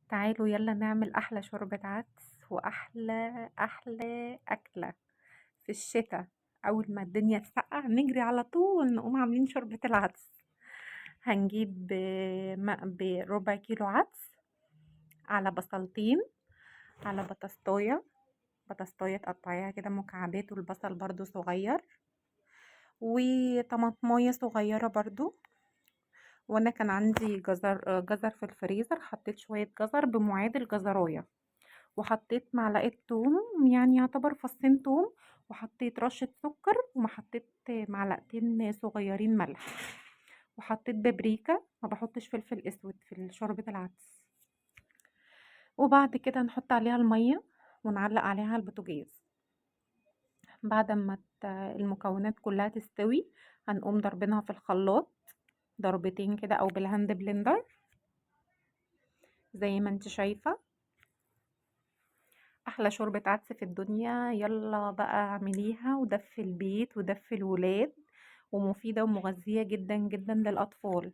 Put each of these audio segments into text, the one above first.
تعالوا يلا نعمل احلى شوربة عدس واحلى احلى اكلة في الشتاء. اول ما الدنيا تسقع نجري على طول نقوم عاملين شوربة العدس. هنجيب بربع كيلو عدس، على بصلتين، على بطاطاية تقطعيها كده مكعبات، والبصل برضو صغير، وطماطمايه صغيرة برضو. وانا كان عندي جزر في الفريزر، حطيت شوية جزر بمعادل جزراية، وحطيت معلقة توم، يعني يعتبر فصين توم، وحطيت رشة سكر، وحطيت معلقتين صغيرين ملح، وحطيت بابريكا. ما بحطش فلفل اسود في شوربة العدس. وبعد كده نحط عليها المية ونعلق عليها البوتاجاز. بعد ما المكونات كلها تستوي هنقوم ضربينها في الخلاط ضربتين كده او بالهاند بلندر زي ما انت شايفة. احلى شوربة عدس في الدنيا، يلا بقى اعمليها ودفي البيت ودفي الولاد، ومفيدة ومغذية جدا جدا للاطفال.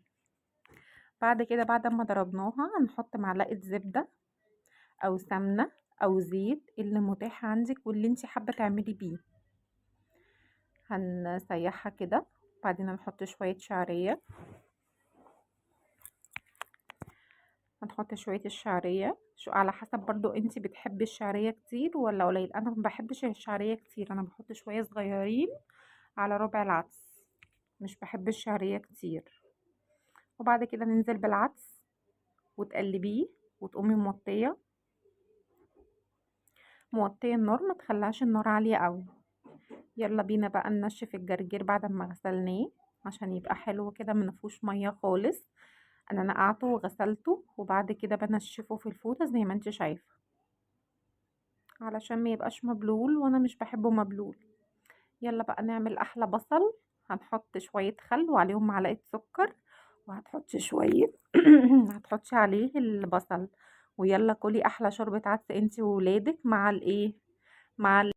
بعد كده بعد ما ضربناها هنحط معلقة زبدة او سمنة او زيت اللي متاح عندك واللي انت حابة تعملي بيه. هنسيحها كده، بعدين هنحط شوية شعرية، هنحط شوية الشعرية شو على حسب برضو انت بتحبي الشعرية كتير ولا قليل. انا ما بحبش الشعرية كتير، انا بحط شوية صغيرين على ربع العدس، مش بحب الشعرية كتير. وبعد كده ننزل بالعدس وتقلبيه، وتقومي موطية النار، ما تخليهاش النار عالية قوي. يلا بينا بقى ننشف الجرجير بعد ما غسلناه عشان يبقى حلو كده منفوش مية خالص. انا نقعته وغسلته، وبعد كده بنشفه في الفوطة زي ما انت شايفة، علشان ما يبقاش مبلول، وانا مش بحبه مبلول. يلا بقى نعمل احلى بصل. هنحط شوية خل وعليهم معلقة سكر، وهتحطي شوية هتحطي عليه البصل. ويلا كلي احلى شوربة عدس انتي وولادك مع الايه، مع